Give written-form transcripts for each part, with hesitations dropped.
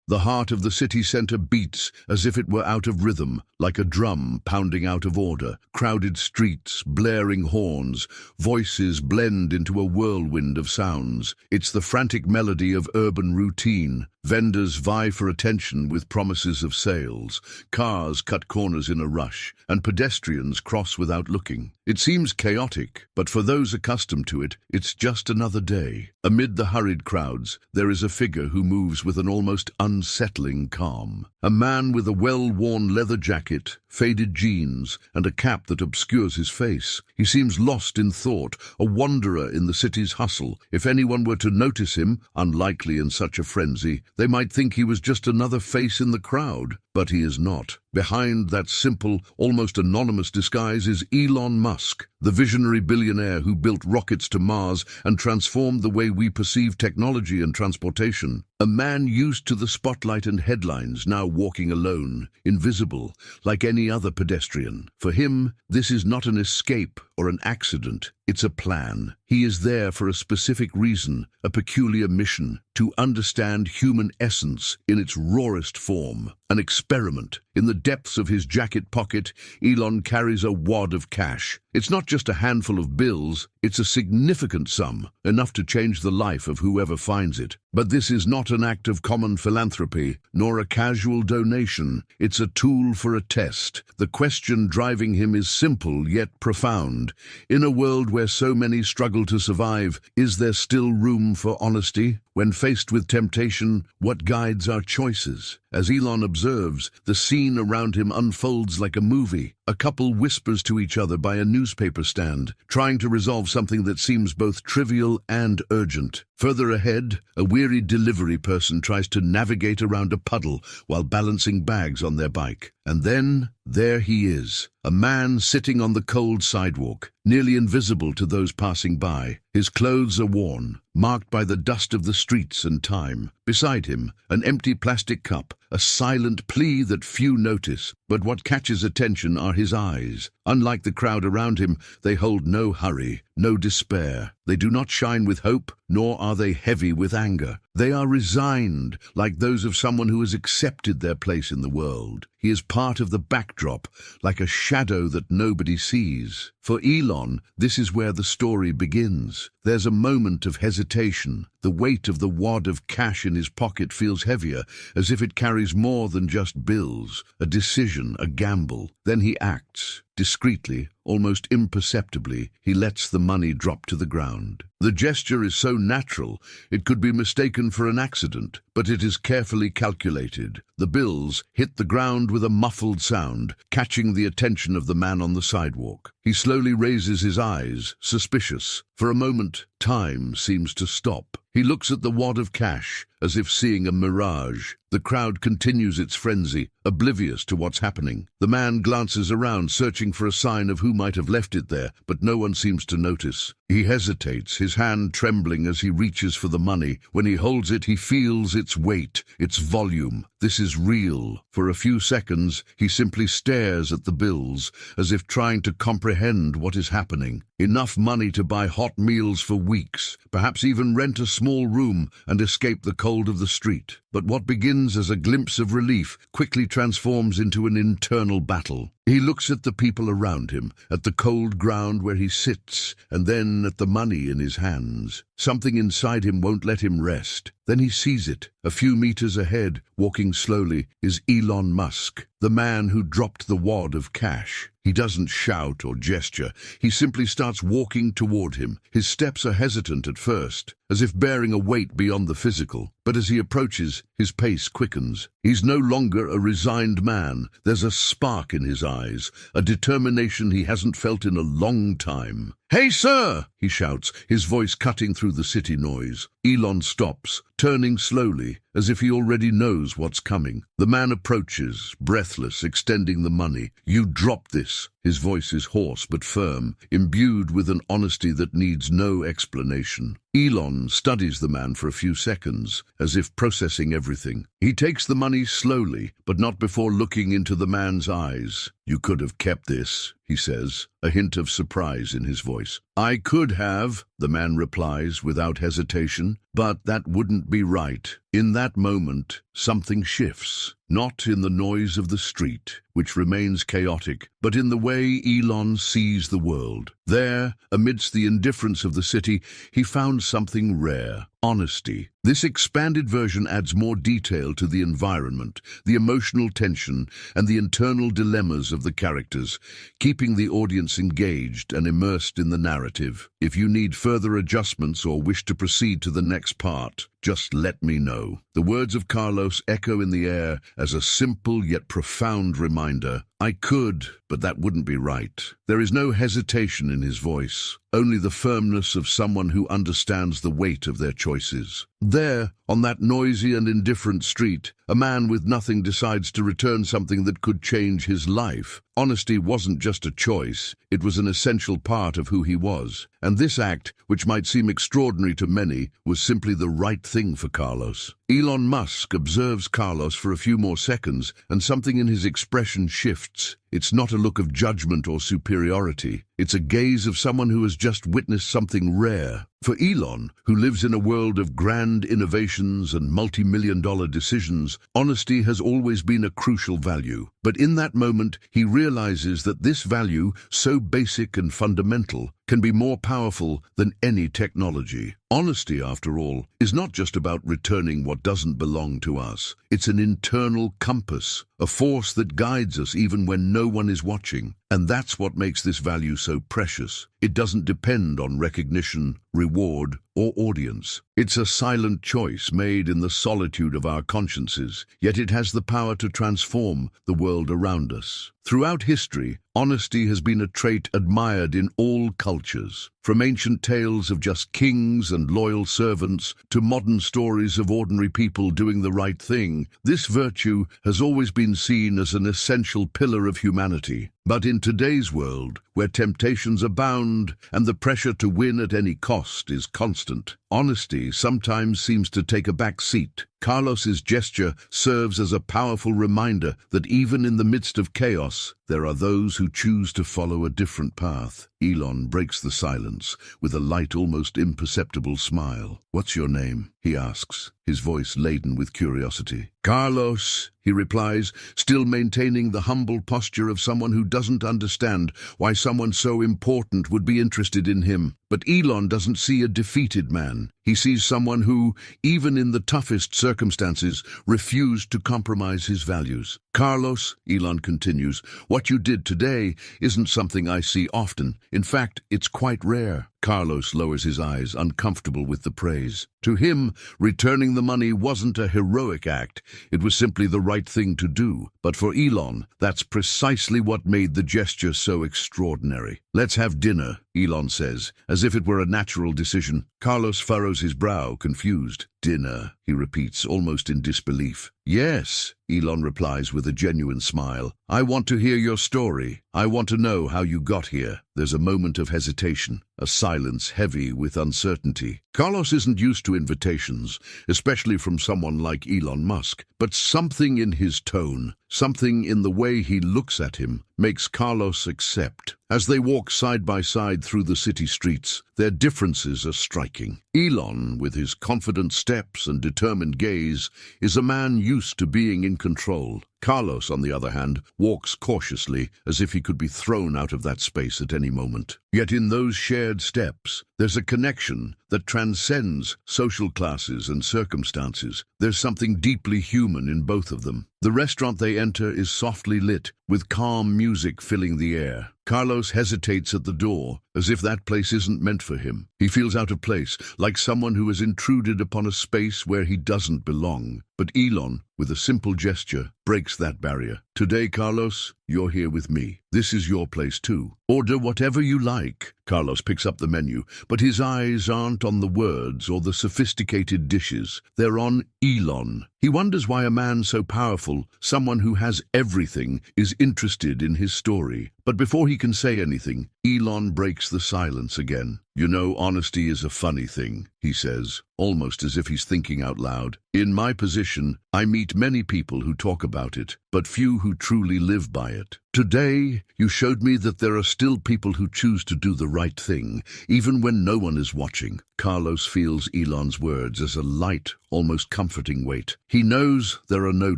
The heart of the city center beats as if it were out of rhythm, like a drum pounding out of order. Crowded streets, blaring horns, voices blend into a whirlwind of sounds. It's the frantic melody of urban routine. Vendors vie for attention with promises of sales. Cars cut corners in a rush, and pedestrians cross without looking. It seems chaotic, but for those accustomed to it, it's just another day. Amid the hurried crowds, there is a figure who moves with an almost unsettling calm. A man with a well-worn leather jacket, faded jeans, and a cap that obscures his face. He seems lost in thought, a wanderer in the city's hustle. If anyone were to notice him, unlikely in such a frenzy, they might think he was just another face in the crowd. But he is not. Behind that simple, almost anonymous disguise is Elon Musk, the visionary billionaire who built rockets to Mars and transformed the way we perceive technology and transportation. A man used to the spotlight and headlines, now walking alone, invisible, like any other pedestrian. For him, this is not an escape or an accident. It's a plan. He is there for a specific reason, a peculiar mission, to understand human essence in its rawest form. An experiment. In the depths of his jacket pocket, Elon carries a wad of cash. It's not just a handful of bills, it's a significant sum, enough to change the life of whoever finds it. But this is not an act of common philanthropy, nor a casual donation. It's a tool for a test. The question driving him is simple yet profound. In a world where so many struggle to survive, is there still room for honesty? When faced with temptation, what guides our choices? As Elon observes, the scene around him unfolds like a movie. A couple whispers to each other by a newspaper stand, trying to resolve something that seems both trivial and urgent. Further ahead, a weary delivery person tries to navigate around a puddle while balancing bags on their bike. And then, there he is, a man sitting on the cold sidewalk, nearly invisible to those passing by. His clothes are worn, marked by the dust of the streets and time. Beside him, an empty plastic cup, a silent plea that few notice. But what catches attention are his eyes. Unlike the crowd around him, they hold no hurry, no despair. They do not shine with hope, nor are they heavy with anger. They are resigned, like those of someone who has accepted their place in the world. He is part of the backdrop, like a shadow that nobody sees. For Elon, this is where the story begins. There's a moment of hesitation. The weight of the wad of cash in his pocket feels heavier, as if it carries more than just bills, a decision, a gamble. Then he acts. Discreetly, almost imperceptibly, he lets the money drop to the ground. The gesture is so natural, it could be mistaken for an accident, but it is carefully calculated. The bills hit the ground with a muffled sound, catching the attention of the man on the sidewalk. He slowly raises his eyes, suspicious. For a moment, time seems to stop. He looks at the wad of cash, as if seeing a mirage. The crowd continues its frenzy, oblivious to what's happening. The man glances around, searching for a sign of who might have left it there, but no one seems to notice. He hesitates, his hand trembling as he reaches for the money. When he holds it, he feels its weight, its volume. This is real. For a few seconds, he simply stares at the bills, as if trying to comprehend what is happening. Enough money to buy hot meals for weeks, perhaps even rent a small room and escape the cold of the street. But what begins as a glimpse of relief quickly transforms into an internal battle. He looks at the people around him, at the cold ground where he sits, and then at the money in his hands. Something inside him won't let him rest. Then he sees it. A few meters ahead, walking slowly, is Elon Musk, the man who dropped the wad of cash. He doesn't shout or gesture. He simply starts walking toward him. His steps are hesitant at first, as if bearing a weight beyond the physical. But as he approaches, his pace quickens. He's no longer a resigned man. There's a spark in his eyes, a determination he hasn't felt in a long time. "Hey, sir!" he shouts, his voice cutting through the city noise. Elon stops, turning slowly, as if he already knows what's coming. The man approaches, breathless, extending the money. "You dropped this." His voice is hoarse but firm, imbued with an honesty that needs no explanation. Elon studies the man for a few seconds, as if processing everything. He takes the money slowly, but not before looking into the man's eyes. "You could have kept this," he says, a hint of surprise in his voice. "I could have," the man replies without hesitation, "but that wouldn't be right." In that moment, something shifts, not in the noise of the street, which remains chaotic, but in the way Elon sees the world. There, amidst the indifference of the city, he found something rare: honesty. This expanded version adds more detail to the environment, the emotional tension, and the internal dilemmas of the characters, keeping the audience engaged and immersed in the narrative. If you need further adjustments or wish to proceed to the next part, just let me know. The words of Carlos echo in the air as a simple yet profound reminder. "I could, but that wouldn't be right." There is no hesitation in his voice, only the firmness of someone who understands the weight of their choices. There, on that noisy and indifferent street, a man with nothing decides to return something that could change his life. Honesty wasn't just a choice, it was an essential part of who he was. And this act, which might seem extraordinary to many, was simply the right thing for Carlos. Elon Musk observes Carlos for a few more seconds, and something in his expression shifts. It's not a look of judgment or superiority. It's a gaze of someone who has just witnessed something rare. For Elon, who lives in a world of grand innovations and multi-million-dollar decisions, honesty has always been a crucial value. But in that moment, he realizes that this value, so basic and fundamental, can be more powerful than any technology. Honesty, after all, is not just about returning what doesn't belong to us. It's an internal compass, a force that guides us even when no one is watching. And that's what makes this value so precious. It doesn't depend on recognition, reward, or audience. It's a silent choice made in the solitude of our consciences, yet it has the power to transform the world around us. Throughout history, honesty has been a trait admired in all cultures. From ancient tales of just kings and loyal servants to modern stories of ordinary people doing the right thing, this virtue has always been seen as an essential pillar of humanity. But in today's world, where temptations abound and the pressure to win at any cost is constant, honesty sometimes seems to take a back seat. Carlos's gesture serves as a powerful reminder that even in the midst of chaos, there are those who choose to follow a different path. Elon breaks the silence with a light, almost imperceptible smile. "What's your name?" he asks, his voice laden with curiosity. "Carlos," he replies, still maintaining the humble posture of someone who doesn't understand why someone so important would be interested in him. But Elon doesn't see a defeated man. He sees someone who, even in the toughest circumstances, refused to compromise his values. "Carlos," Elon continues, "what you did today isn't something I see often. In fact, it's quite rare." Carlos lowers his eyes, uncomfortable with the praise. To him, returning the money wasn't a heroic act. It was simply the right thing to do. But for Elon, that's precisely what made the gesture so extraordinary. "Let's have dinner," Elon says, as if it were a natural decision. Carlos furrows his brow, confused. "Dinner," he repeats, almost in disbelief. "Yes," Elon replies with a genuine smile. "I want to hear your story. I want to know how you got here." There's a moment of hesitation, a silence heavy with uncertainty. Carlos isn't used to invitations, especially from someone like Elon Musk, but something in his tone, something in the way he looks at him, makes Carlos accept. As they walk side by side through the city streets, their differences are striking. Elon, with his confident steps and determined gaze, is a man used to being in control. Carlos, on the other hand, walks cautiously, as if he could be thrown out of that space at any moment. Yet in those shared steps, there's a connection that transcends social classes and circumstances. There's something deeply human in both of them. The restaurant they enter is softly lit, with calm music filling the air. Carlos hesitates at the door, as if that place isn't meant for him. He feels out of place, like someone who has intruded upon a space where he doesn't belong. But Elon, with a simple gesture, breaks that barrier. "Today, Carlos, you're here with me. This is your place too. Order whatever you like." Carlos picks up the menu, but his eyes aren't on the words or the sophisticated dishes. They're on Elon. He wonders why a man so powerful, someone who has everything, is interested in his story. But before he can say anything, Elon breaks the silence again. "You know, honesty is a funny thing," he says, almost as if he's thinking out loud. "In my position, I meet many people who talk about it, but few who truly live by it. Today, you showed me that there are still people who choose to do the right thing, even when no one is watching. Carlos feels Elon's words as a light, almost comforting weight. He knows there are no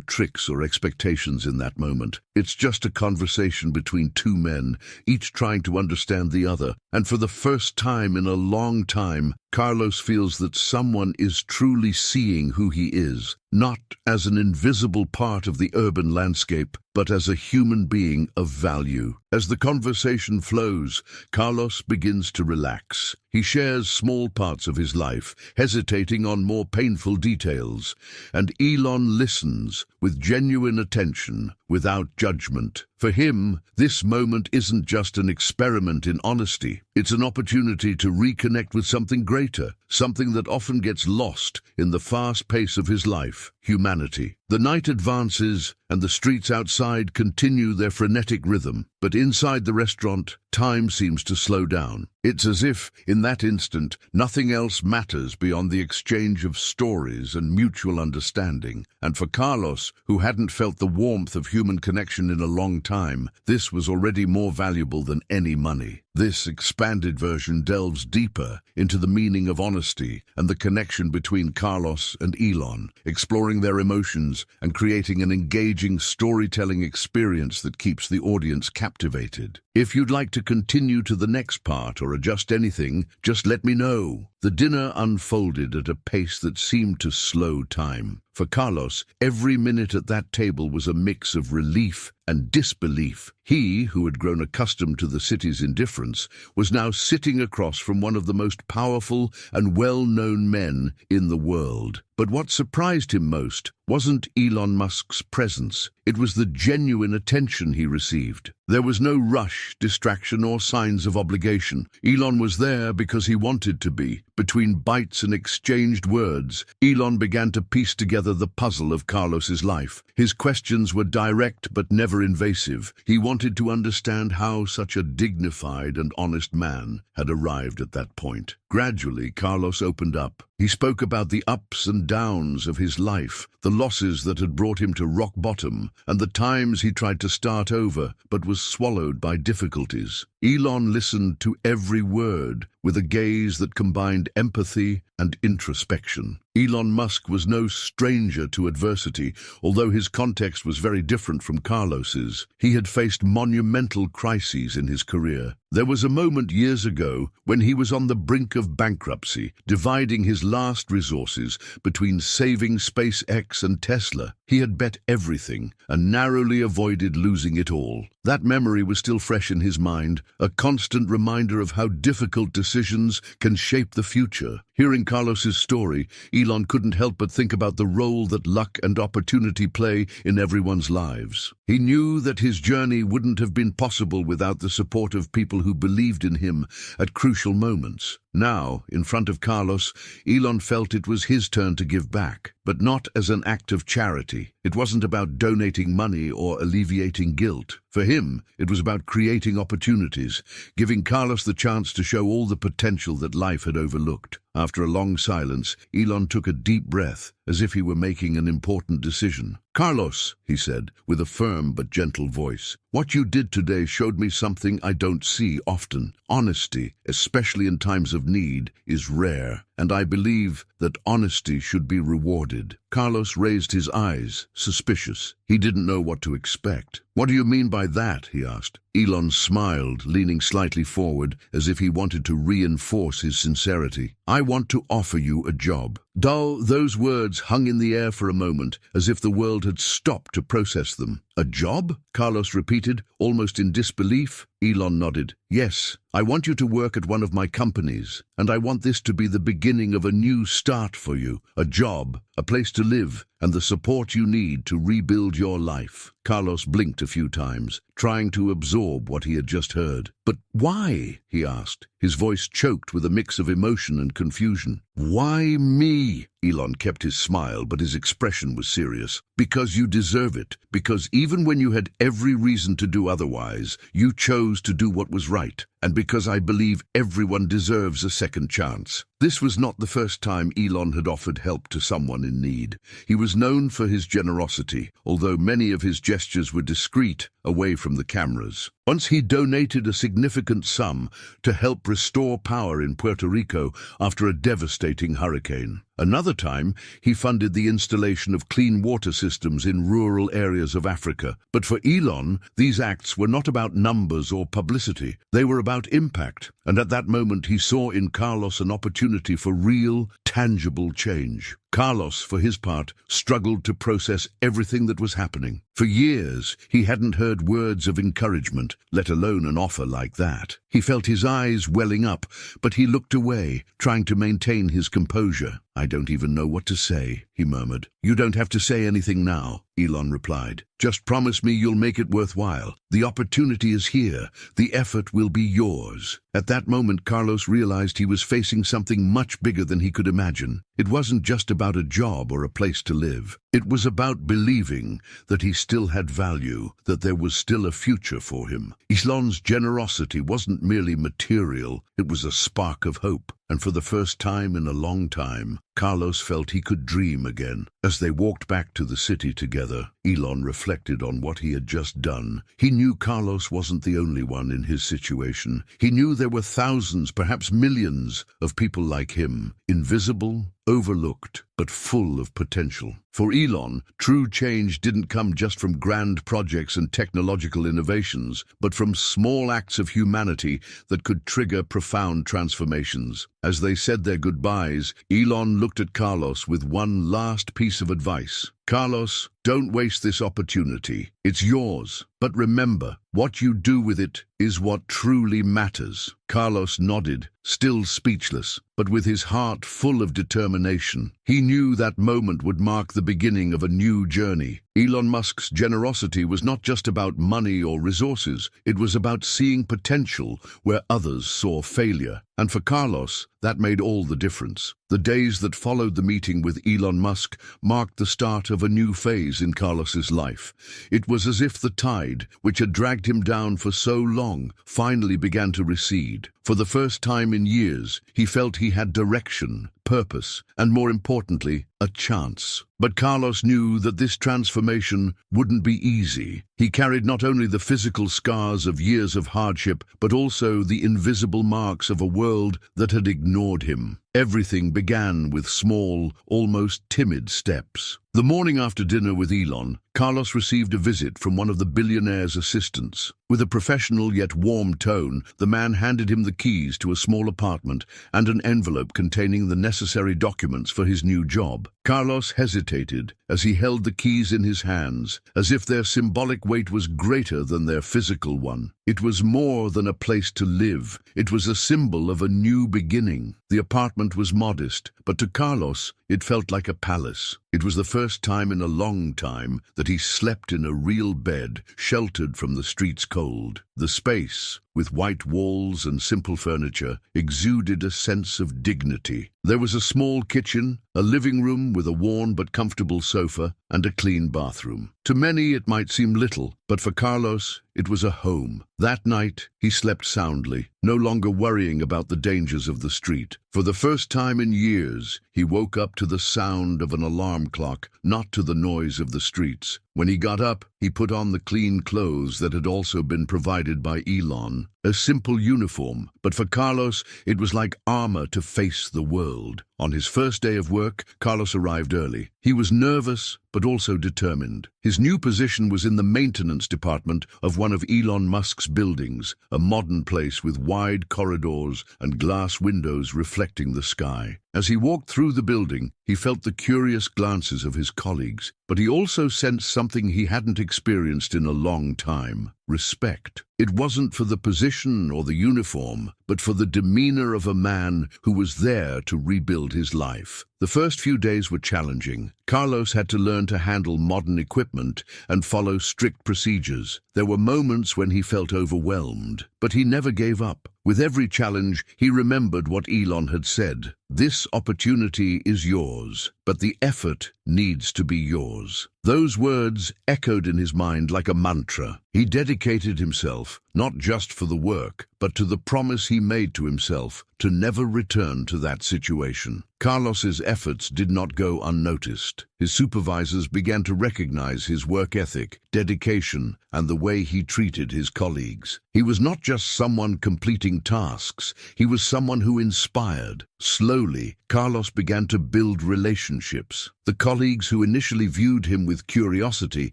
tricks or expectations in that moment. It's just a conversation between two men, each trying to understand the other. And for the first time in a long time, Carlos feels that someone is truly seeing who he is, not as an invisible part of the urban landscape, but as a human being of value. As the conversation flows, Carlos begins to relax. He shares small parts of his life, hesitating on more painful details, and Elon listens with genuine attention, without judgment. For him, this moment isn't just an experiment in honesty. It's an opportunity to reconnect with something greater, something that often gets lost in the fast pace of his life: humanity. The night advances, and the streets outside continue their frenetic rhythm. But inside the restaurant, time seems to slow down. It's as if, in that instant, nothing else matters beyond the exchange of stories and mutual understanding. And for Carlos, who hadn't felt the warmth of human connection in a long time, this was already more valuable than any money. This expanded version delves deeper into the meaning of honesty and the connection between Carlos and Elon, exploring their emotions and creating an engaging storytelling experience that keeps the audience captivated. If you'd like to continue to the next part or adjust anything, just let me know. The dinner unfolded at a pace that seemed to slow time. For Carlos, every minute at that table was a mix of relief and disbelief. He, who had grown accustomed to the city's indifference, was now sitting across from one of the most powerful and well-known men in the world. But what surprised him most wasn't Elon Musk's presence. It was the genuine attention he received. There was no rush, distraction, or signs of obligation. Elon was there because he wanted to be. Between bites and exchanged words, Elon began to piece together the puzzle of Carlos's life. His questions were direct but never invasive. He wanted to understand how such a dignified and honest man had arrived at that point. Gradually, Carlos opened up. He spoke about the ups and downs of his life, the losses that had brought him to rock bottom, and the times he tried to start over but was swallowed by difficulties. Elon listened to every word with a gaze that combined empathy and introspection. Elon Musk was no stranger to adversity, although his context was very different from Carlos's. He had faced monumental crises in his career. There was a moment years ago when he was on the brink of bankruptcy, dividing his last resources between saving SpaceX and Tesla. He had bet everything and narrowly avoided losing it all. That memory was still fresh in his mind, a constant reminder of how difficult decisions can shape the future. Hearing Carlos's story, Elon couldn't help but think about the role that luck and opportunity play in everyone's lives. He knew that his journey wouldn't have been possible without the support of people who believed in him at crucial moments. Now, in front of Carlos, Elon felt it was his turn to give back, but not as an act of charity. It wasn't about donating money or alleviating guilt. For him, it was about creating opportunities, giving Carlos the chance to show all the potential that life had overlooked. After a long silence, Elon took a deep breath, as if he were making an important decision. "Carlos," he said, with a firm but gentle voice, "what you did today showed me something I don't see often. Honesty, especially in times of need, is rare, and I believe that honesty should be rewarded." Carlos raised his eyes, suspicious. He didn't know what to expect. "What do you mean by that?" he asked. Elon smiled, leaning slightly forward, as if he wanted to reinforce his sincerity. "I want to offer you a job." Those words hung in the air for a moment, as if the world had stopped to process them. "A job?" Carlos repeated, almost in disbelief. Elon nodded. "Yes, I want you to work at one of my companies, and I want this to be the beginning of a new start for you. A job, a place to live, and the support you need to rebuild your life." Carlos blinked a few times, trying to absorb what he had just heard. "But why?" he asked, his voice choked with a mix of emotion and confusion. "Why me?" Elon kept his smile, but his expression was serious. "Because you deserve it. Because even when you had every reason to do otherwise, you chose to do what was right. and because I believe everyone deserves a second chance. This was not the first time Elon had offered help to someone in need. He was known for his generosity, although many of his gestures were discreet, away from the cameras. Once he donated a significant sum to help restore power in Puerto Rico after a devastating hurricane. Another time, he funded the installation of clean water systems in rural areas of Africa. But for Elon, these acts were not about numbers or publicity. They were about impact. And at that moment, he saw in Carlos an opportunity for real, tangible change. Carlos, for his part, struggled to process everything that was happening. For years, he hadn't heard words of encouragement, let alone an offer like that. He felt his eyes welling up, but he looked away, trying to maintain his composure. "I don't even know what to say," he murmured. "You don't have to say anything now," Elon replied. "Just promise me you'll make it worthwhile. The opportunity is here. The effort will be yours." At that moment, Carlos realized he was facing something much bigger than he could imagine. It wasn't just about a job or a place to live. It was about believing that he still had value, that there was still a future for him. Elon's generosity wasn't merely material, it was a spark of hope. And for the first time in a long time, Carlos felt he could dream again. As they walked back to the city together, Elon reflected on what he had just done. He knew Carlos wasn't the only one in his situation. He knew there were thousands, perhaps millions, of people like him, invisible, overlooked, but full of potential. For Elon, true change didn't come just from grand projects and technological innovations, but from small acts of humanity that could trigger profound transformations. As they said their goodbyes, Elon looked at Carlos with one last piece of advice. "Carlos, don't waste this opportunity. It's yours. But remember, what you do with it is what truly matters." Carlos nodded, still speechless, but with his heart full of determination. He knew that moment would mark the beginning of a new journey. Elon Musk's generosity was not just about money or resources. It was about seeing potential where others saw failure. And for Carlos, that made all the difference. The days that followed the meeting with Elon Musk marked the start of a new phase in Carlos's life. It was as if the tide, which had dragged him down for so long, finally began to recede. For the first time in years, he felt he had direction, purpose, and more importantly, a chance. But Carlos knew that this transformation wouldn't be easy. He carried not only the physical scars of years of hardship, but also the invisible marks of a world that had ignored him. Everything began with small, almost timid steps. The morning after dinner with Elon, Carlos received a visit from one of the billionaire's assistants. With a professional yet warm tone, the man handed him the keys to a small apartment and an envelope containing the necessary documents for his new job. Carlos hesitated as he held the keys in his hands, as if their symbolic weight was greater than their physical one. It was more than a place to live. It was a symbol of a new beginning. The apartment was modest, but to Carlos, it felt like a palace. It was the first time in a long time that he slept in a real bed, sheltered from the street's cold. The space, with white walls and simple furniture, exuded a sense of dignity. There was a small kitchen, a living room with a worn but comfortable sofa, and a clean bathroom. To many it might seem little, but for Carlos, it was a home. That night, he slept soundly, no longer worrying about the dangers of the street. For the first time in years, he woke up to the sound of an alarm clock, not to the noise of the streets. When he got up, he put on the clean clothes that had also been provided by Elon. A simple uniform, but for Carlos, it was like armor to face the world. On his first day of work, Carlos arrived early. He was nervous, but also determined. His new position was in the maintenance department of one of Elon Musk's buildings, a modern place with wide corridors and glass windows reflecting the sky. As he walked through the building, he felt the curious glances of his colleagues, but he also sensed something he hadn't experienced in a long time: respect. It wasn't for the position or the uniform, but for the demeanor of a man who was there to rebuild his life. The first few days were challenging. Carlos had to learn to handle modern equipment and follow strict procedures. There were moments when he felt overwhelmed, but he never gave up. With every challenge, he remembered what Elon had said. This opportunity is yours, but the effort needs to be yours. Those words echoed in his mind like a mantra. He dedicated himself, not just for the work, but to the promise he made to himself to never return to that situation. Carlos's efforts did not go unnoticed. His supervisors began to recognize his work ethic, dedication, and the way he treated his colleagues. He was not just someone completing tasks, he was someone who inspired. Slowly, Carlos began to build relationships. The colleagues who initially viewed him with curiosity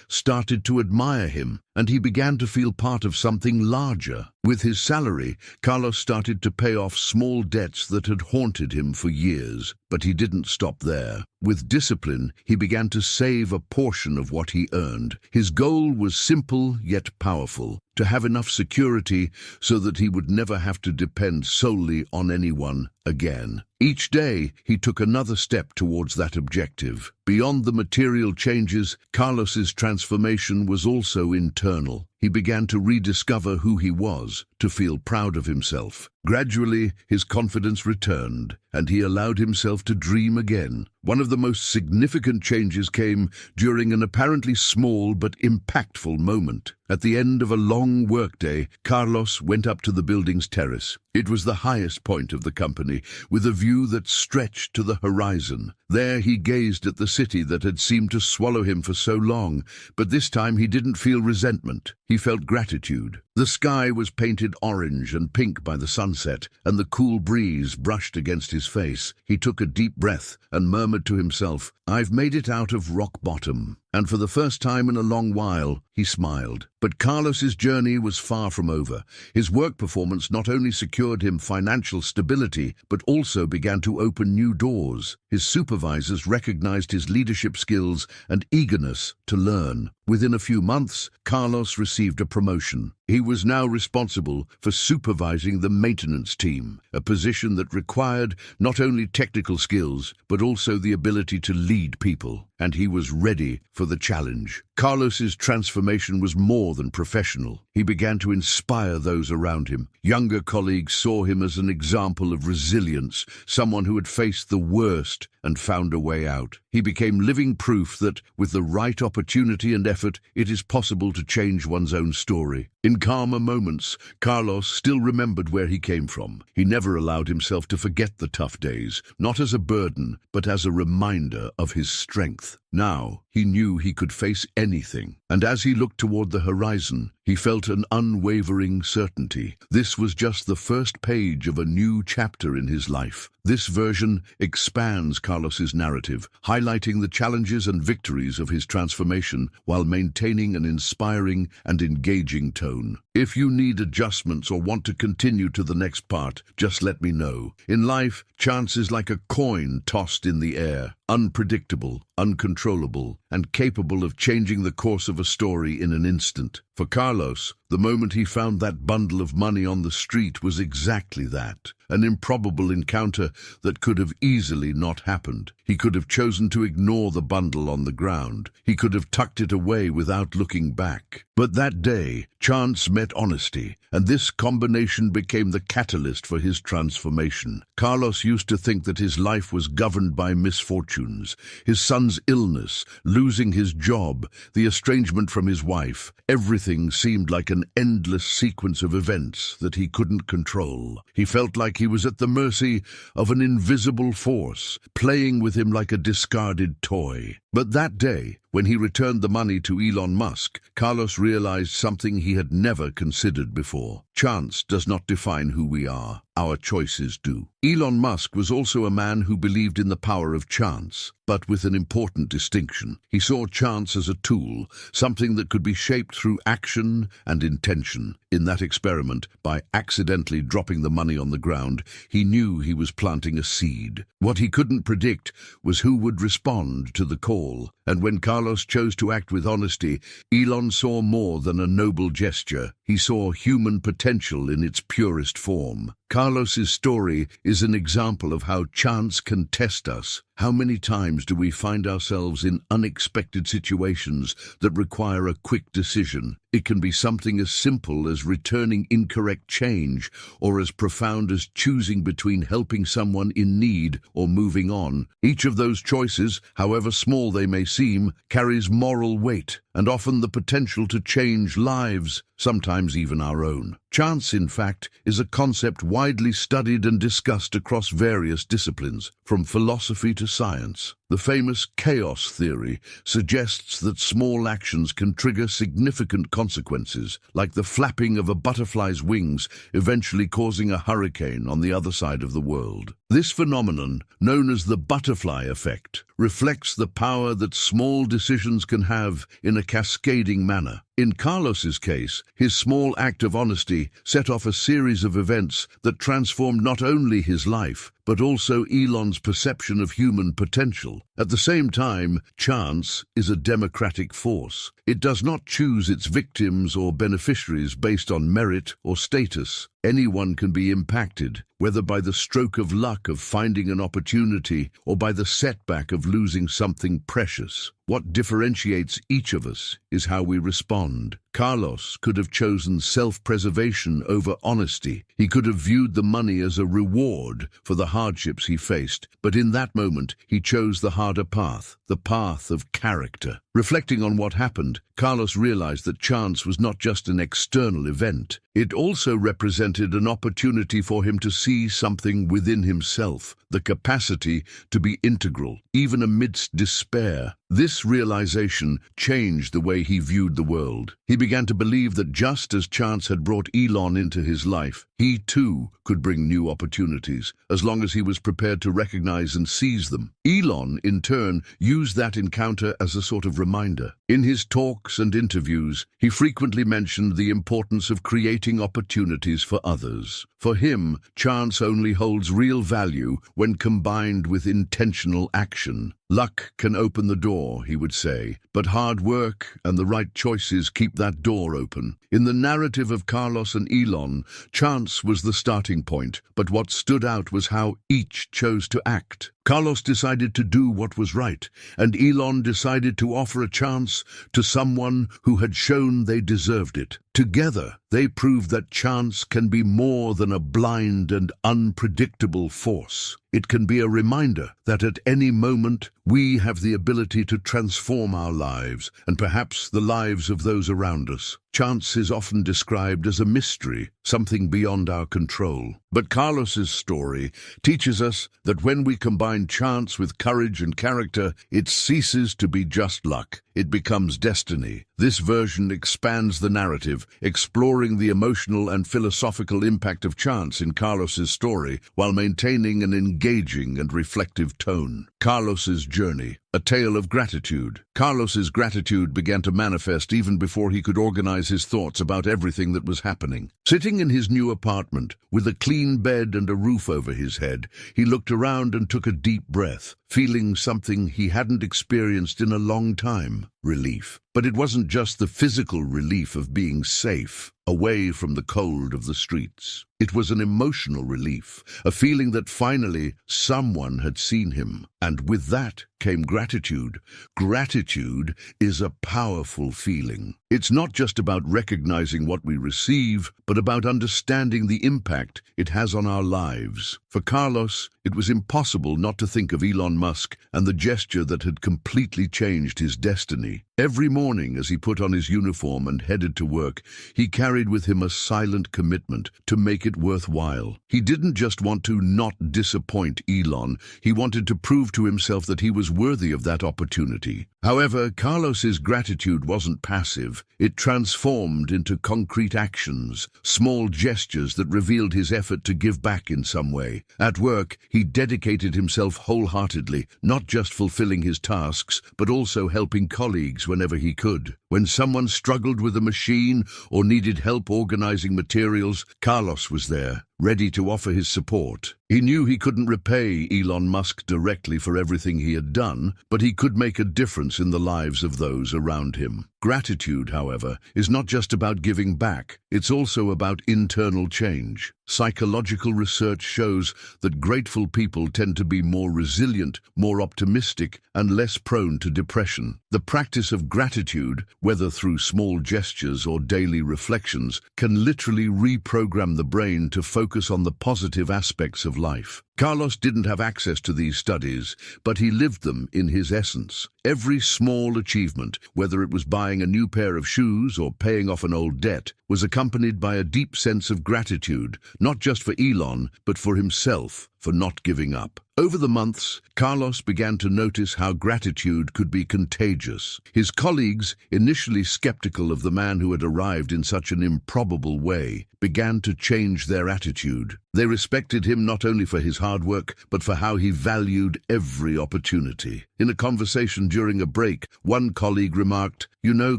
started to admire him, and he began to feel part of something larger. With his salary, Carlos started to pay off small debts that had haunted him for years. But he didn't stop there. With discipline, he began to save a portion of what he earned. His goal was simple yet powerful: to have enough security so that he would never have to depend solely on anyone again. Each day, he took another step towards that objective. Beyond the material changes, Carlos's transformation was also internal. He began to rediscover who he was, to feel proud of himself. Gradually, his confidence returned, and he allowed himself to dream again. One of the most significant changes came during an apparently small but impactful moment. At the end of a long workday, Carlos went up to the building's terrace. It was the highest point of the company, with a view that stretched to the horizon. There he gazed at the city that had seemed to swallow him for so long, but this time he didn't feel resentment. He felt gratitude. The sky was painted orange and pink by the sunset, and the cool breeze brushed against his face. He took a deep breath and murmured to himself, "I've made it out of rock bottom." And for the first time in a long while, he smiled. But Carlos's journey was far from over. His work performance not only secured him financial stability, but also began to open new doors. His supervisors recognized his leadership skills and eagerness to learn. Within a few months, Carlos received a promotion. He was now responsible for supervising the maintenance team, a position that required not only technical skills, but also the ability to lead people. And he was ready for the challenge. Carlos's transformation was more than professional. He began to inspire those around him. Younger colleagues saw him as an example of resilience, someone who had faced the worst and found a way out. He became living proof that, with the right opportunity and effort, it is possible to change one's own story. In calmer moments, Carlos still remembered where he came from. He never allowed himself to forget the tough days, not as a burden, but as a reminder of his strength. Now, he knew he could face anything, and as he looked toward the horizon, he felt an unwavering certainty. This was just the first page of a new chapter in his life. This version expands Carlos's narrative, highlighting the challenges and victories of his transformation while maintaining an inspiring and engaging tone. If you need adjustments or want to continue to the next part, just let me know. In life, chance is like a coin tossed in the air, unpredictable, uncontrollable, and capable of changing the course of a story in an instant. For Carlos, the moment he found that bundle of money on the street was exactly that, an improbable encounter that could have easily not happened. He could have chosen to ignore the bundle on the ground. He could have tucked it away without looking back. But that day, chance met honesty, and this combination became the catalyst for his transformation. Carlos used to think that his life was governed by misfortunes. His son's illness, losing his job, the estrangement from his wife. Everything seemed like an endless sequence of events that he couldn't control. He felt like he was at the mercy of an invisible force, playing with him like a discarded toy. But that day, when he returned the money to Elon Musk, Carlos realized something he had never considered before. Chance does not define who we are. Our choices do. Elon Musk was also a man who believed in the power of chance, but with an important distinction. He saw chance as a tool, something that could be shaped through action and intention. In that experiment, by accidentally dropping the money on the ground, he knew he was planting a seed. What he couldn't predict was who would respond to the call. And when Carlos chose to act with honesty, Elon saw more than a noble gesture. He saw human potential in its purest form. Carlos's story is an example of how chance can test us. How many times do we find ourselves in unexpected situations that require a quick decision? It can be something as simple as returning incorrect change, or as profound as choosing between helping someone in need or moving on. Each of those choices, however small they may seem, carries moral weight and often the potential to change lives, sometimes even our own. Chance, in fact, is a concept widely studied and discussed across various disciplines, from philosophy to science. The famous chaos theory suggests that small actions can trigger significant consequences, like the flapping of a butterfly's wings eventually causing a hurricane on the other side of the world. This phenomenon, known as the butterfly effect, reflects the power that small decisions can have in a cascading manner. In Carlos's case, his small act of honesty set off a series of events that transformed not only his life, but also Elon's perception of human potential. At the same time, chance is a democratic force. It does not choose its victims or beneficiaries based on merit or status. Anyone can be impacted, whether by the stroke of luck of finding an opportunity or by the setback of losing something precious. What differentiates each of us is how we respond. Carlos could have chosen self-preservation over honesty. He could have viewed the money as a reward for the hardships he faced, but in that moment he chose the harder path, the path of character. Reflecting on what happened, Carlos realized that chance was not just an external event. It also represented an opportunity for him to see something within himself, the capacity to be integral, even amidst despair. This realization changed the way he viewed the world. He began to believe that just as chance had brought Elon into his life, he too could bring new opportunities, as long as he was prepared to recognize and seize them. Elon, in turn, used that encounter as a sort of reminder. In his talks and interviews, he frequently mentioned the importance of creating opportunities for others. For him, chance only holds real value when combined with intentional action. Luck can open the door, he would say, but hard work and the right choices keep that door open. In the narrative of Carlos and Elon, chance was the starting point, but what stood out was how each chose to act. Carlos decided to do what was right, and Elon decided to offer a chance to someone who had shown they deserved it. Together, they proved that chance can be more than a blind and unpredictable force. It can be a reminder that at any moment we have the ability to transform our lives and perhaps the lives of those around us. Chance is often described as a mystery, something beyond our control. But Carlos's story teaches us that when we combine chance with courage and character, it ceases to be just luck. It becomes destiny. This version expands the narrative, exploring the emotional and philosophical impact of chance in Carlos's story while maintaining an engaging and reflective tone. Carlos's journey, a tale of gratitude. Carlos's gratitude began to manifest even before he could organize his thoughts about everything that was happening. Sitting in his new apartment, with a clean bed and a roof over his head, he looked around and took a deep breath, feeling something he hadn't experienced in a long time: relief. But it wasn't just the physical relief of being safe, away from the cold of the streets. It was an emotional relief, a feeling that finally someone had seen him. And with that came gratitude. Gratitude is a powerful feeling. It's not just about recognizing what we receive, but about understanding the impact it has on our lives. For Carlos, it was impossible not to think of Elon Musk and the gesture that had completely changed his destiny. Every morning as he put on his uniform and headed to work, he carried with him a silent commitment to make it worthwhile. He didn't just want to not disappoint Elon, he wanted to prove to himself that he was worthy of that opportunity. However, Carlos's gratitude wasn't passive. It transformed into concrete actions, small gestures that revealed his effort to give back in some way. At work, he dedicated himself wholeheartedly, not just fulfilling his tasks, but also helping colleagues whenever he could. When someone struggled with a machine or needed help organizing materials, Carlos was there. ready to offer his support. He knew he couldn't repay Elon Musk directly for everything he had done, but he could make a difference in the lives of those around him. Gratitude, however, is not just about giving back, it's also about internal change. Psychological research shows that grateful people tend to be more resilient, more optimistic, and less prone to depression. The practice of gratitude, whether through small gestures or daily reflections, can literally reprogram the brain to focus on the positive aspects of life. Carlos didn't have access to these studies, but he lived them in his essence. Every small achievement, whether it was buying a new pair of shoes or paying off an old debt, was accompanied by a deep sense of gratitude, not just for Elon, but for himself, for not giving up. Over the months, Carlos began to notice how gratitude could be contagious. His colleagues, initially skeptical of the man who had arrived in such an improbable way, began to change their attitude. They respected him not only for his hard work, but for how he valued every opportunity. In a conversation during a break, one colleague remarked, "You know,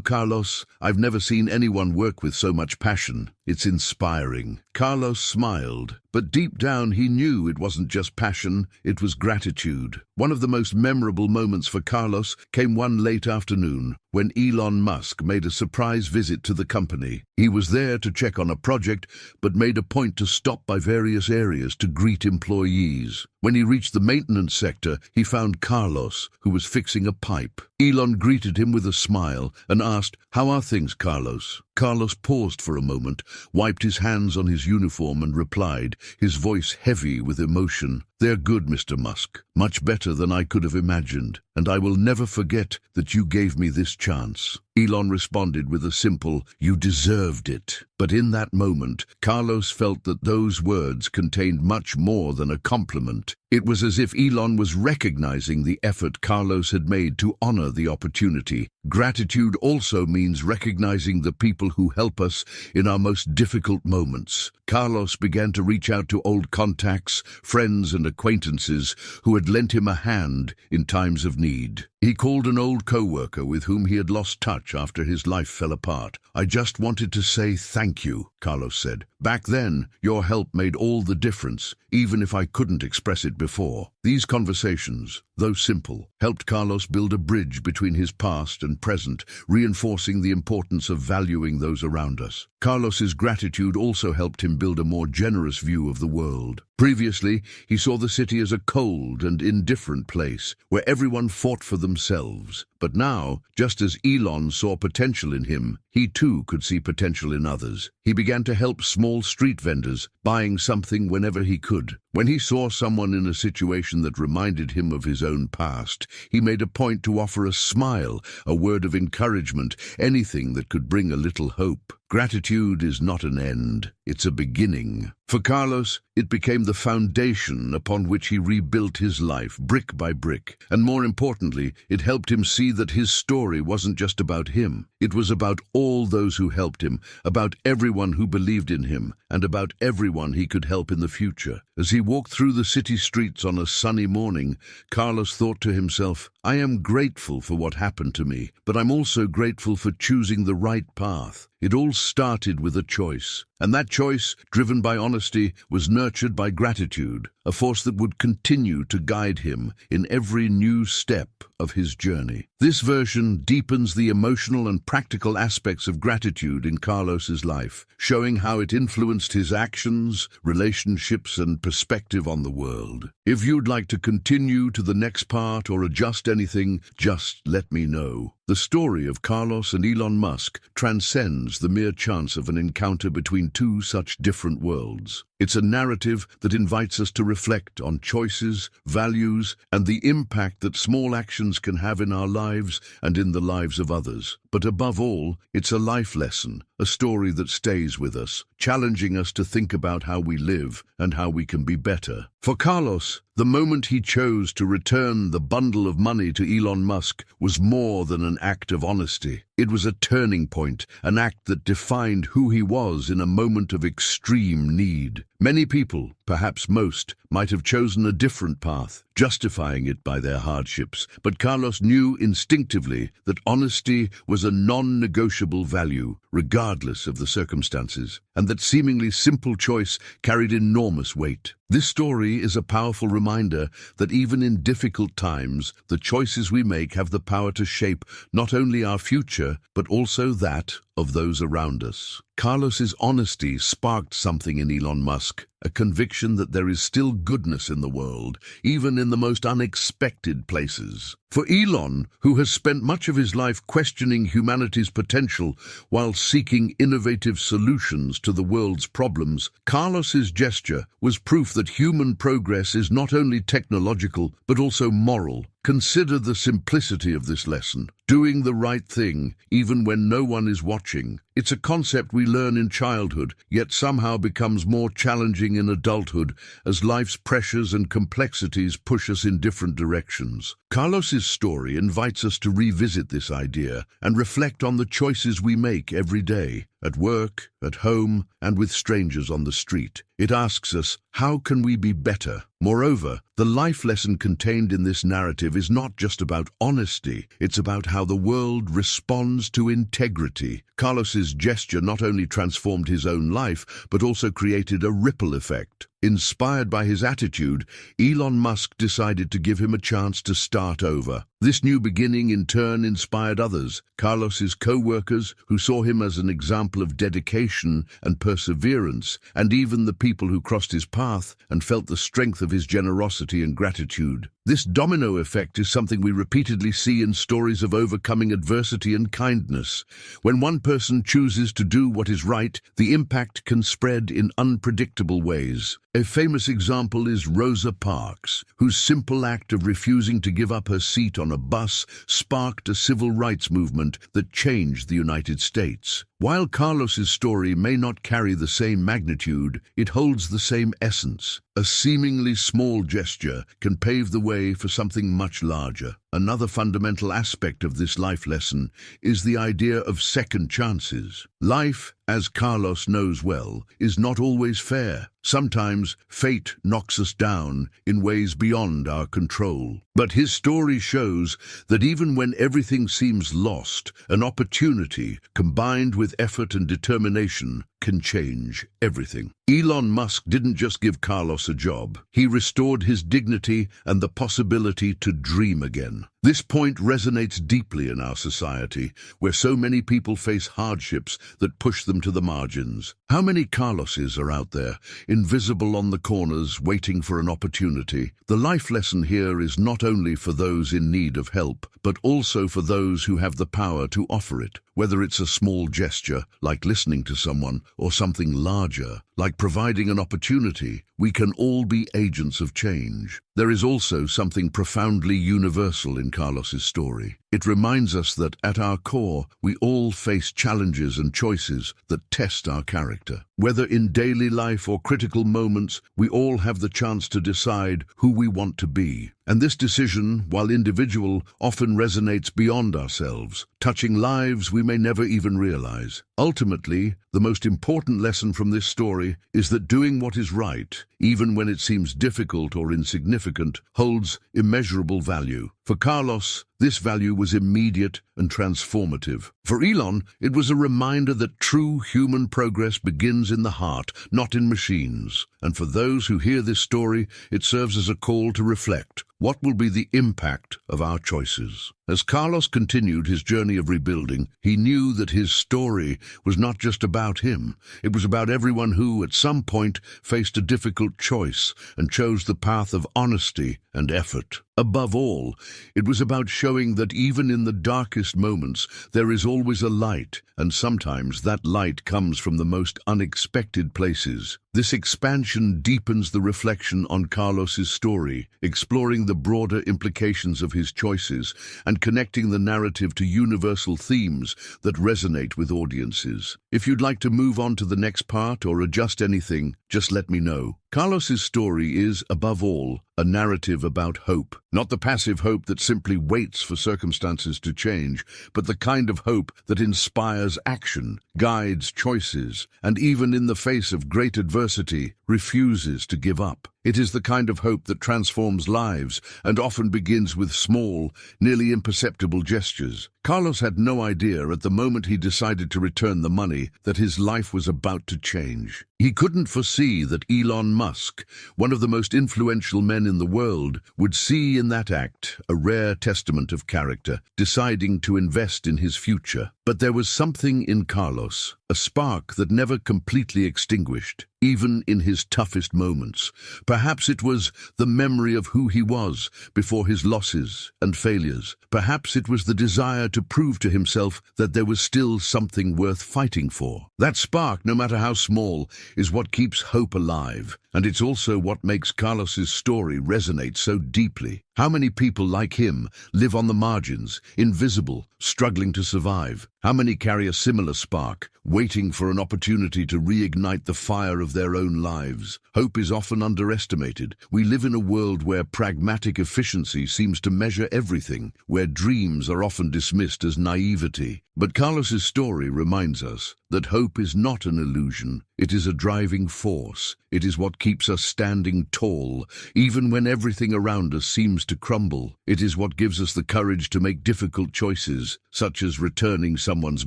Carlos, I've never seen anyone work with so much passion. It's inspiring." Carlos smiled, but deep down he knew it wasn't just passion, it was gratitude. One of the most memorable moments for Carlos came one late afternoon when Elon Musk made a surprise visit to the company. He was there to check on a project, but made a point to stop by various areas to greet employees. When he reached the maintenance sector, he found Carlos, who was fixing a pipe. Elon greeted him with a smile and asked, "How are things, Carlos?" Carlos paused for a moment, wiped his hands on his uniform and replied, his voice heavy with emotion, "They're good, Mr. Musk. Much better than I could have imagined. And I will never forget that you gave me this chance." Elon responded with a simple, "You deserved it." But in that moment, Carlos felt that those words contained much more than a compliment. It was as if Elon was recognizing the effort Carlos had made to honor the opportunity. Gratitude also means recognizing the people who help us in our most difficult moments. Carlos began to reach out to old contacts, friends and acquaintances who had lent him a hand in times of need. He called an old co-worker with whom he had lost touch after his life fell apart. "I just wanted to say thank you," Carlos said. "Back then, your help made all the difference, even if I couldn't express it before." These conversations, though simple, helped Carlos build a bridge between his past and present, reinforcing the importance of valuing those around us. Carlos's gratitude also helped him build a more generous view of the world. Previously, he saw the city as a cold and indifferent place, where everyone fought for themselves. But now, just as Elon saw potential in him, he too could see potential in others. He began to help small street vendors, buying something whenever he could. When he saw someone in a situation that reminded him of his own past, he made a point to offer a smile, a word of encouragement, anything that could bring a little hope. Gratitude is not an end, it's a beginning. For Carlos, it became the foundation upon which he rebuilt his life, brick by brick. And more importantly, it helped him see that his story wasn't just about him. It was about all those who helped him, about everyone who believed in him, and about everyone he could help in the future. As he walked through the city streets on a sunny morning, Carlos thought to himself, "I am grateful for what happened to me, but I'm also grateful for choosing the right path." It all started with a choice, and that choice, driven by honesty, was nurtured by gratitude, a force that would continue to guide him in every new step of his journey. This version deepens the emotional and practical aspects of gratitude in Carlos's life, showing how it influenced his actions, relationships, and perspective on the world. If you'd like to continue to the next part or adjust anything, just let me know. The story of Carlos and Elon Musk transcends the mere chance of an encounter between two such different worlds. It's a narrative that invites us to reflect on choices, values, and the impact that small actions can have in our lives and in the lives of others. But above all, it's a life lesson, a story that stays with us, challenging us to think about how we live and how we can be better. For Carlos, the moment he chose to return the bundle of money to Elon Musk was more than an act of honesty. It was a turning point, an act that defined who he was in a moment of extreme need. Many people, perhaps most, might have chosen a different path, justifying it by their hardships. But Carlos knew instinctively that honesty was a non-negotiable value, regardless of the circumstances, and that seemingly simple choice carried enormous weight. This story is a powerful reminder that even in difficult times, the choices we make have the power to shape not only our future, but also that of those around us. Carlos's honesty sparked something in Elon Musk, a conviction that there is still goodness in the world, even in the most unexpected places. For Elon, who has spent much of his life questioning humanity's potential while seeking innovative solutions to the world's problems, Carlos's gesture was proof that human progress is not only technological, but also moral. Consider the simplicity of this lesson. Doing the right thing, even when no one is watching. It's a concept we learn in childhood, yet somehow becomes more challenging in adulthood as life's pressures and complexities push us in different directions. Carlos's story invites us to revisit this idea and reflect on the choices we make every day, at work, at home, and with strangers on the street. It asks us, how can we be better? Moreover, the life lesson contained in this narrative is not just about honesty, it's about how the world responds to integrity. Carlos's gesture not only transformed his own life, but also created a ripple effect. Inspired by his attitude, Elon Musk decided to give him a chance to start over. This new beginning in turn inspired others, Carlos's co-workers, who saw him as an example of dedication and perseverance, and even the people who crossed his path and felt the strength of his generosity and gratitude. This domino effect is something we repeatedly see in stories of overcoming adversity and kindness. When one person chooses to do what is right, the impact can spread in unpredictable ways. A famous example is Rosa Parks, whose simple act of refusing to give up her seat on a bus sparked a civil rights movement that changed the United States. While Carlos's story may not carry the same magnitude, it holds the same essence. A seemingly small gesture can pave the way for something much larger. Another fundamental aspect of this life lesson is the idea of second chances. Life, as Carlos knows well, is not always fair. Sometimes fate knocks us down in ways beyond our control. But his story shows that even when everything seems lost, an opportunity, combined with effort and determination, can change everything. Elon Musk didn't just give Carlos a job. He restored his dignity and the possibility to dream again. This point resonates deeply in our society, where so many people face hardships that push them to the margins. How many Carloses are out there, invisible on the corners, waiting for an opportunity? The life lesson here is not only for those in need of help, but also for those who have the power to offer it. Whether it's a small gesture, like listening to someone, or something larger, like providing an opportunity, we can all be agents of change. There is also something profoundly universal in Carlos's story. It reminds us that, at our core, we all face challenges and choices that test our character. Whether in daily life or critical moments, we all have the chance to decide who we want to be. And this decision, while individual, often resonates beyond ourselves, touching lives we may never even realize. Ultimately, the most important lesson from this story is that doing what is right, even when it seems difficult or insignificant, holds immeasurable value. For Carlos, this value was immediate and transformative. For Elon, it was a reminder that true human progress begins in the heart, not in machines. And for those who hear this story, it serves as a call to reflect. What will be the impact of our choices? As Carlos continued his journey of rebuilding, he knew that his story was not just about him. It was about everyone who, at some point, faced a difficult choice and chose the path of honesty and effort. Above all, it was about showing that even in the darkest moments, there is always a light, and sometimes that light comes from the most unexpected places. This expansion deepens the reflection on Carlos's story, exploring the broader implications of his choices and connecting the narrative to universal themes that resonate with audiences. If you'd like to move on to the next part or adjust anything, just let me know. Carlos's story is, above all, a narrative about hope. Not the passive hope that simply waits for circumstances to change, but the kind of hope that inspires action, guides choices, and even in the face of great adversity, adversity, refuses to give up. It is the kind of hope that transforms lives and often begins with small, nearly imperceptible gestures. Carlos had no idea at the moment he decided to return the money that his life was about to change. He couldn't foresee that Elon Musk, one of the most influential men in the world, would see in that act a rare testament of character, deciding to invest in his future. But there was something in Carlos, a spark that never completely extinguished, even in his toughest moments. Perhaps it was the memory of who he was before his losses and failures. Perhaps it was the desire to prove to himself that there was still something worth fighting for. That spark, no matter how small, is what keeps hope alive, and it's also what makes Carlos's story resonate so deeply. How many people like him live on the margins, invisible, struggling to survive? How many carry a similar spark, waiting for an opportunity to reignite the fire of their own lives? Hope is often underestimated. We live in a world where pragmatic efficiency seems to measure everything, where dreams are often dismissed as naivety. But Carlos's story reminds us that hope is not an illusion. It is a driving force. It is what keeps us standing tall, even when everything around us seems to crumble. It is what gives us the courage to make difficult choices, such as returning someone's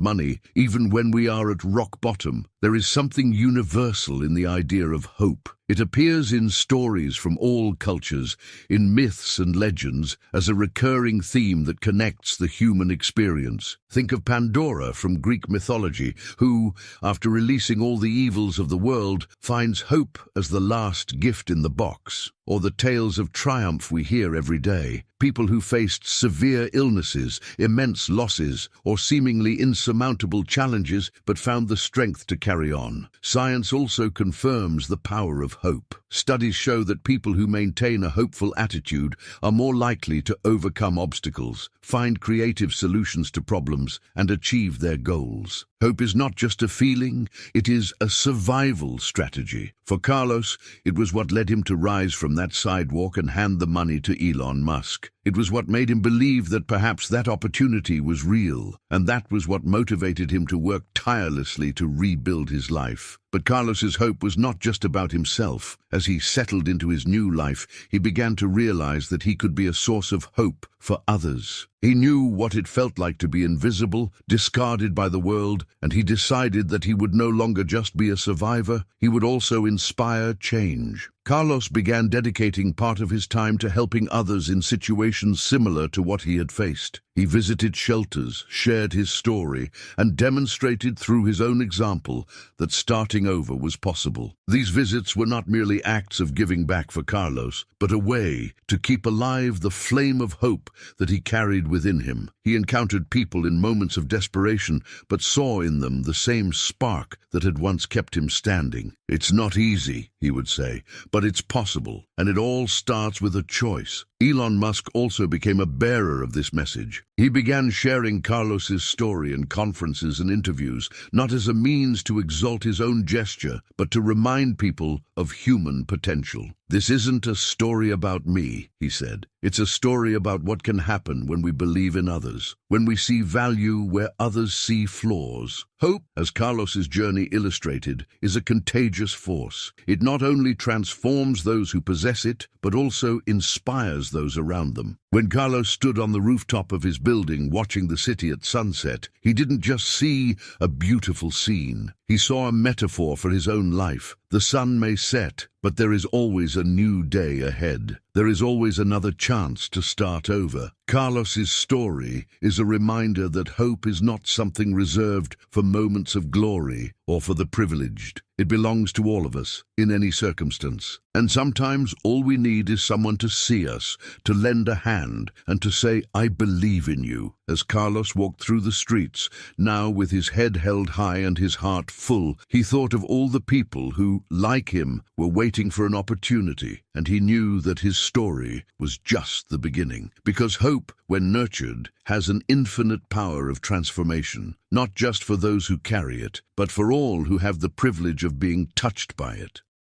money, even when we are at rock bottom. There is something universal in the idea of hope. It appears in stories from all cultures, in myths and legends, as a recurring theme that connects the human experience. Think of Pandora from Greek mythology, who, after releasing all the evils of the world, finds hope as the last gift in the box. Or the tales of triumph we hear every day. People who faced severe illnesses, immense losses, or seemingly insurmountable challenges, but found the strength to carry on. Science also confirms the power of hope. Studies show that people who maintain a hopeful attitude are more likely to overcome obstacles, find creative solutions to problems, and achieve their goals. Hope is not just a feeling, it is a survival strategy. For Carlos, it was what led him to rise from that sidewalk and hand the money to Elon Musk. It was what made him believe that perhaps that opportunity was real, and that was what motivated him to work tirelessly to rebuild his life. But Carlos's hope was not just about himself. As he settled into his new life, he began to realize that he could be a source of hope for others. He knew what it felt like to be invisible, discarded by the world, and he decided that he would no longer just be a survivor, he would also inspire change. Carlos began dedicating part of his time to helping others in situations similar to what he had faced. He visited shelters, shared his story, and demonstrated through his own example that starting over was possible. These visits were not merely acts of giving back for Carlos, but a way to keep alive the flame of hope that he carried within him. He encountered people in moments of desperation, but saw in them the same spark that had once kept him standing. "It's not easy," he would say, "but it's possible, and it all starts with a choice." Elon Musk also became a bearer of this message. He began sharing Carlos's story in conferences and interviews, not as a means to exalt his own gesture, but to remind people of human potential. "This isn't a story about me," he said. "It's a story about what can happen when we believe in others, when we see value where others see flaws." Hope, as Carlos's journey illustrated, is a contagious force. It not only transforms those who possess it, but also inspires those around them. When Carlos stood on the rooftop of his building watching the city at sunset, he didn't just see a beautiful scene. He saw a metaphor for his own life. The sun may set, but there is always a new day ahead. There is always another chance to start over. Carlos's story is a reminder that hope is not something reserved for moments of glory or for the privileged. It belongs to all of us, in any circumstance. And sometimes all we need is someone to see us, to lend a hand, and to say, "I believe in you." As Carlos walked through the streets, now with his head held high and his heart full, he thought of all the people who, like him, were waiting for an opportunity, and he knew that his story was just the beginning. Because hope, when nurtured, has an infinite power of transformation, not just for those who carry it, but for all who have the privilege of being touched by it.